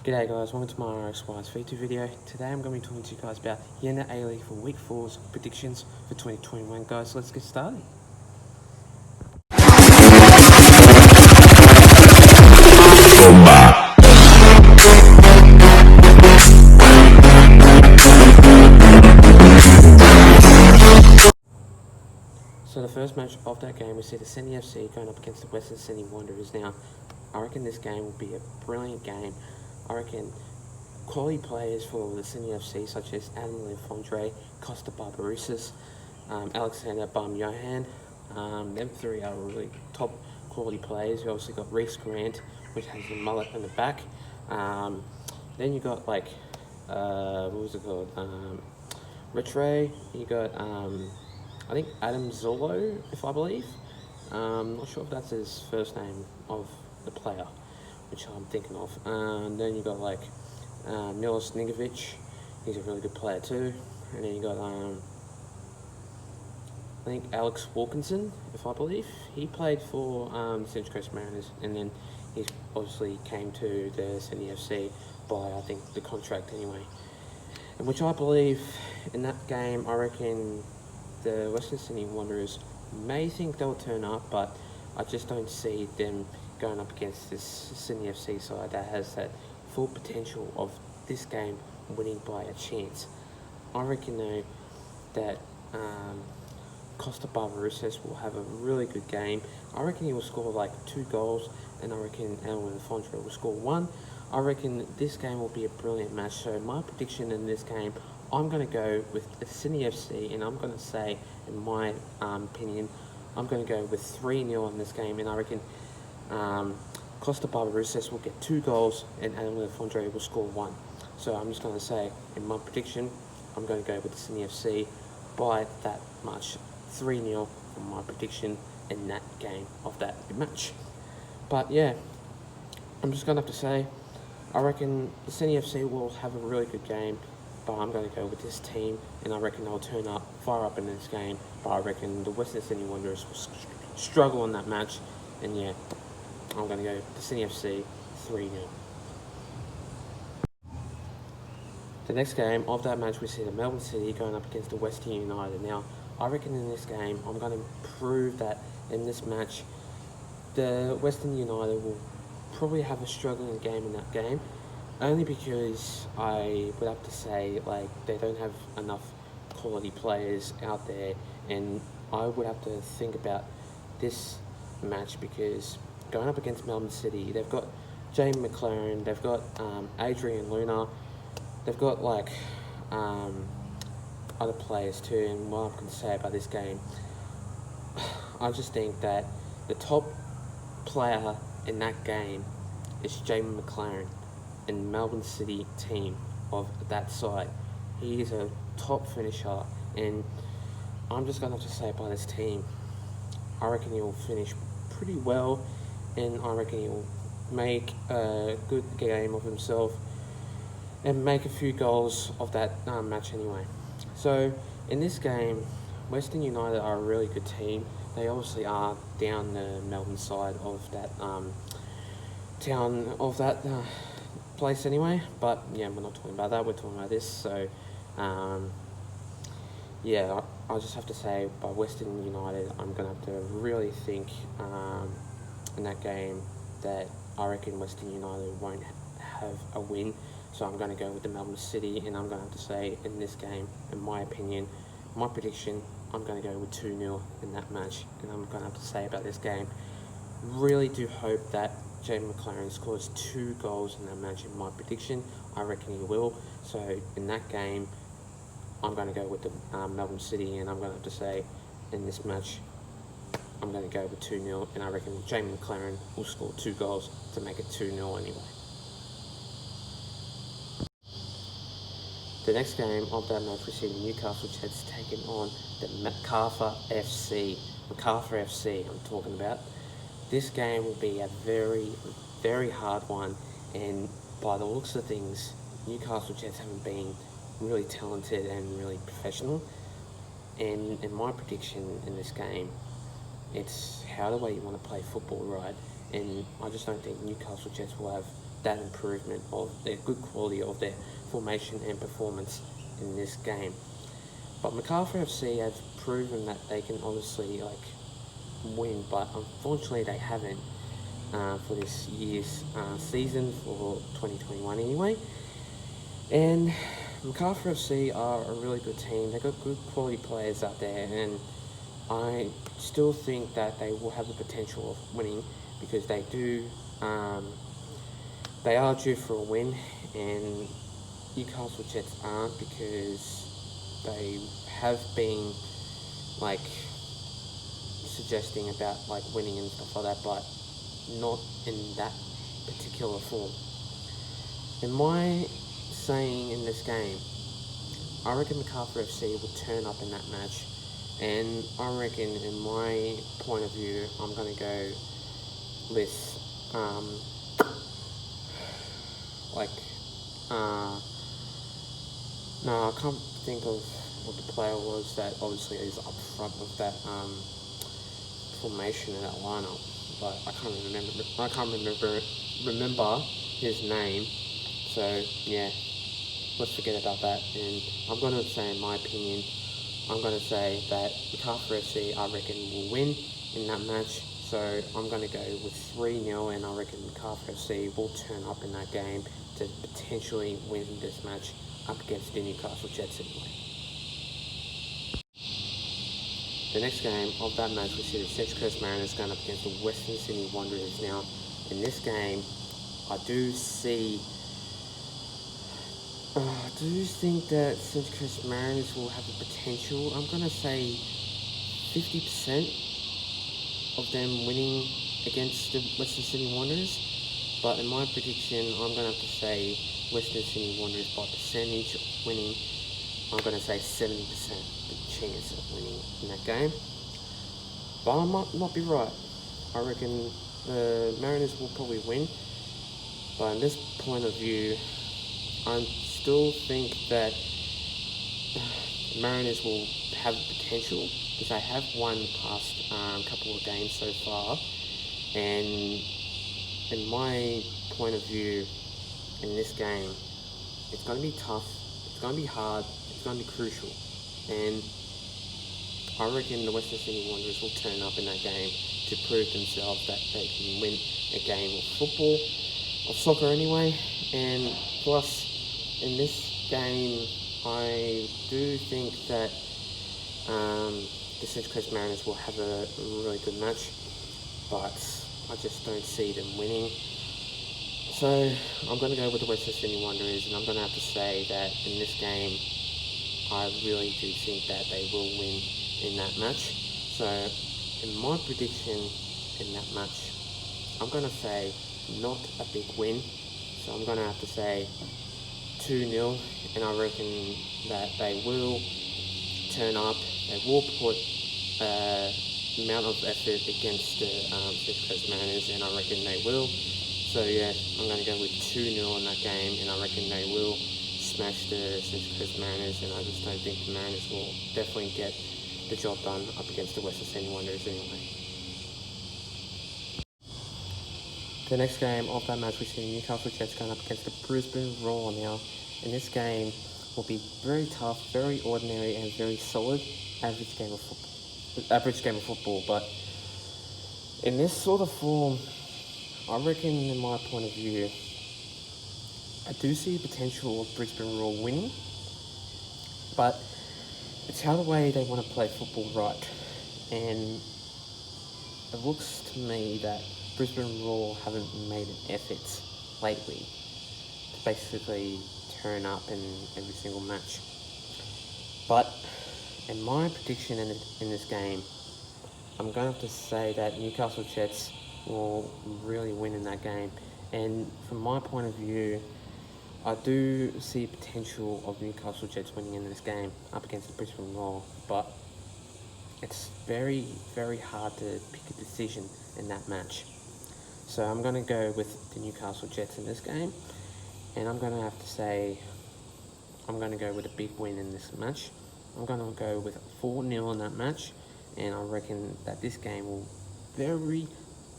G'day guys, welcome to my RSY's V2 video. Today I'm going to be talking to you guys about Hyundai Aleague for Week 4's predictions for 2021. Guys, let's get started. So the first match of that game, we see the Sydney FC going up against the Western Sydney Wanderers. Now, I reckon this game will be a brilliant game. I reckon quality players for the Sydney FC, such as Adam Lefondre, Costa Barbarouses, Alexander Bum-Johan, them three are really top quality players. You obviously got Reece Grant, which has the mullet in the back. Then you got what was it called? Rattray. You got I think Adam Zolo, if I believe. Not sure if that's his first name of the player, which I'm thinking of. Then you got Milos Nigovic, he's a really good player too. And then you got I think Alex Wilkinson, if I believe. He played for Central Coast Mariners, and then he obviously came to the Sydney FC by, I think, the contract anyway. And which I believe in that game, I reckon the Western Sydney Wanderers may think they'll turn up, but I just don't see them going up against this Sydney FC side that has that full potential of this game winning by a chance. I reckon though that Costa Barbarouses will have a really good game. I reckon he will score 2 goals, and I reckon Adam Lefondre will score 1. I reckon this game will be a brilliant match. So my prediction in this game, I'm going to go with the Sydney FC, and I'm going to say, in my opinion, I'm going to go with 3-0 in this game, and I reckon Costa Barbarouses will get 2 goals, and Adam Lefondre will score 1. So I'm just going to say, in my prediction, I'm going to go with the Sydney FC by that much, 3-0 for my prediction in that game of that match. But yeah, I'm just going to have to say, I reckon the Sydney FC will have a really good game, but I'm going to go with this team, and I reckon they'll turn up, fire up in this game, but I reckon the Western Sydney Wanderers will struggle in that match, and yeah, I'm going to go the Sydney FC 3-0. The next game of that match, we see the Melbourne City going up against the Western United. Now, I reckon in this game, I'm going to prove that in this match, the Western United will probably have a struggling game in that game, only because I would have to say they don't have enough quality players out there, and I would have to think about this match because going up against Melbourne City, they've got James McLaren, they've got Adrian Luna, they've got other players too. And what I can say about this game, I just think that the top player in that game is James McLaren in Melbourne City team of that side. He is a top finisher, and I'm just going to have to say by this team, I reckon he will finish pretty well, and I reckon he will make a good game of himself and make a few goals of that match anyway. So in this game, Western United are a really good team. They obviously are down the Melbourne side of that town of that place anyway, but yeah, we're not talking about that, we're talking about this. So yeah, I just have to say by Western United, I'm going to have to really think in that game that I reckon Western United won't have a win. So I'm going to go with the Melbourne City, and I'm going to have to say in this game, in my opinion, my prediction, I'm going to go with 2-0 in that match. And I'm going to have to say about this game, really do hope that James McLaren scores 2 goals in that match. In my prediction, I reckon he will. So in that game, I'm going to go with the Melbourne City, and I'm going to have to say in this match, I'm going to go with 2-0, and I reckon James McLaren will score 2 goals to make it 2-0 anyway. The next game of that match, we see the Newcastle Jets taking on the Macarthur FC. Macarthur FC, I'm talking about. This game will be a very, very hard one, and by the looks of things, Newcastle Jets haven't been really talented and really professional. And in my prediction in this game, it's how the way you want to play football, right? And I just don't think Newcastle Jets will have that improvement of their good quality of their formation and performance in this game. But Macarthur FC have proven that they can honestly win, but unfortunately they haven't for this year's season for 2021 anyway. And Macarthur FC are a really good team. They've got good quality players out there, and I still think that they will have the potential of winning because they do. They are due for a win, and Newcastle Jets aren't because they have been suggesting about winning and stuff like that, but not in that particular form. In my saying in this game, I reckon Macarthur FC will turn up in that match, and I reckon, in my point of view, I'm going to go with no, I can't think of what the player was that obviously is up front with that formation in that lineup, but I can't remember his name. So yeah, let's forget about that. And I'm gonna say, in my opinion, I'm gonna say that Macarthur FC, I reckon, will win in that match. So I'm gonna go with 3-0, and I reckon Macarthur FC will turn up in that game to potentially win this match up against the Newcastle Jets anyway. The next game of that match, we see the Central Coast Mariners going up against the Western Sydney Wanderers. Now, in this game, I do think that Central Coast Mariners will have the potential. I'm going to say 50% of them winning against the Western Sydney Wanderers. But in my prediction, I'm going to have to say Western Sydney Wanderers by percentage winning. I'm going to say 70% the chance of winning in that game. But I might not be right. I reckon the Mariners will probably win. But in this point of view, I still think that Mariners will have potential because they have won the past couple of games so far. And in my point of view, in this game, it's going to be tough, it's going to be hard, it's going to be crucial, and I reckon the Western Sydney Wanderers will turn up in that game to prove themselves that they can win a game of football, of soccer anyway. And plus, in this game, I do think that the Central Coast Mariners will have a really good match, but I just don't see them winning. So I'm going to go with the Western Sydney Wanderers, and I'm going to have to say that in this game, I really do think that they will win in that match. So in my prediction in that match, I'm going to say not a big win. So I'm going to have to say 2-0, and I reckon that they will turn up, they will put amount of effort against the Central Coast Mariners, and I reckon they will. So yeah, I'm going to go with 2-0 in that game, and I reckon they will smash the Central Coast Mariners, and I just don't think the Mariners will definitely get the job done up against the Western Sydney Wanderers anyway. The next game of that match, we see the Newcastle Jets going up against the Brisbane Roar. Now, in this game, will be very tough, very ordinary, and very solid average game of football. But in this sort of form, I reckon, in my point of view, I do see the potential of Brisbane Roar winning, but it's how the way they want to play football right. And it looks to me that Brisbane Roar haven't made an effort lately to basically turn up in every single match. But in my prediction in this game, I'm going to have to say that Newcastle Jets will really win in that game. And from my point of view, I do see potential of Newcastle Jets winning in this game up against the Brisbane Roar, but it's very, very hard to pick a decision in that match. So I'm going to go with the Newcastle Jets in this game, and I'm going to have to say I'm going to go with a big win in this match. I'm going to go with 4-0 in that match, and I reckon that this game will very,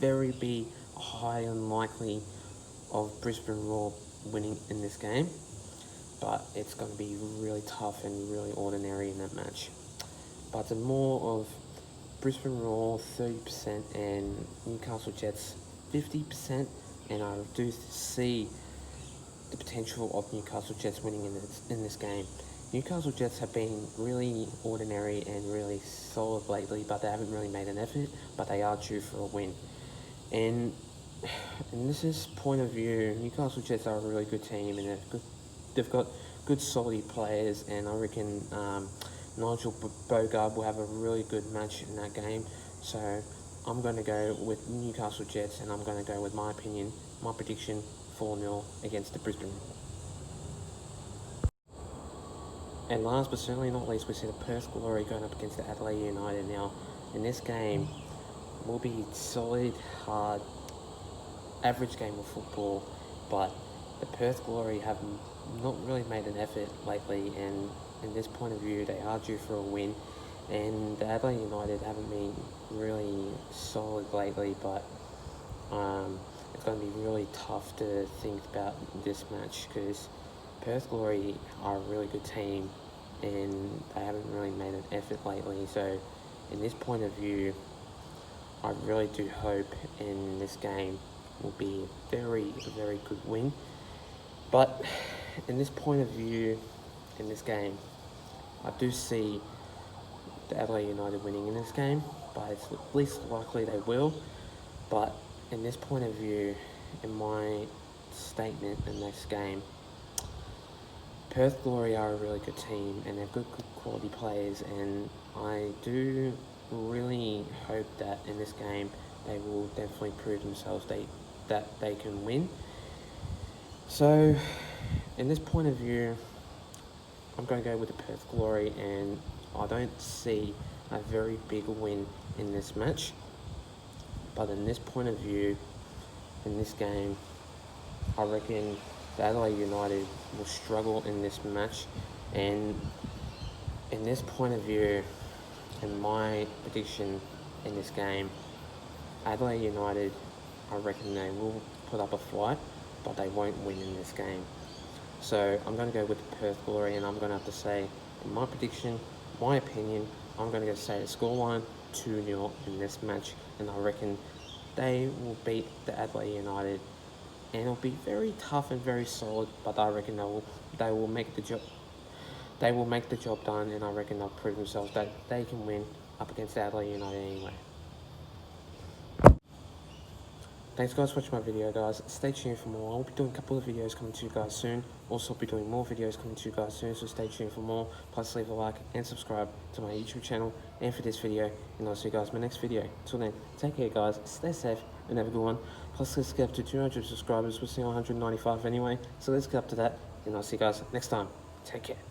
very be a high unlikely of Brisbane Roar winning in this game, but it's going to be really tough and really ordinary in that match. But it's more of Brisbane Roar 30% and Newcastle Jets 50%, and I do see the potential of Newcastle Jets winning in this game. Newcastle Jets have been really ordinary and really solid lately, but they haven't really made an effort, but they are due for a win. And in this point of view, Newcastle Jets are a really good team, and they've got good solid players, and I reckon Nigel Bogard will have a really good match in that game. So I'm going to go with Newcastle Jets, and I'm going to go with my prediction 4-0 against the Brisbane. And last but certainly not least, we see the Perth Glory going up against the Adelaide United. Now, in this game, will be solid, hard, average game of football, but the Perth Glory have not really made an effort lately, and in this point of view, they are due for a win. And the Adelaide United haven't been really solid lately, but it's going to be really tough to think about this match because Perth Glory are a really good team and they haven't really made an effort lately. So in this point of view, I really do hope in this game will be a very good win. But in this point of view, in this game, I do see the Adelaide United winning in this game, but it's least likely they will. But in this point of view, in my statement in this game, Perth Glory are a really good team and they're good quality players, and I do really hope that in this game they will definitely prove themselves that they can win. So in this point of view, I'm going to go with the Perth Glory, and I don't see a very big win in this match. But in this point of view, in this game, I reckon the Adelaide United will struggle in this match. And in this point of view, in my prediction in this game, Adelaide United, I reckon they will put up a fight, but they won't win in this game. So I'm going to go with the Perth Glory, and I'm going to have to say, in my prediction, my opinion, I'm going to say the scoreline 2-0 in this match, and I reckon they will beat the Adelaide United, and it'll be very tough and very solid, but I reckon they will make the job. They will make the job done, and I reckon they'll prove themselves that they can win up against the Adelaide United anyway. Thanks guys for watching my video, guys. Stay tuned for more. I'll be doing a couple of videos coming to you guys soon. Also I'll be doing more videos coming to you guys soon, so stay tuned for more. Plus leave a like and subscribe to my YouTube channel and for this video, and I'll see you guys in my next video. Until then, take care guys, stay safe and have a good one. Plus let's get up to 200 subscribers. We're seeing 195 anyway, so let's get up to that, and I'll see you guys next time. Take care.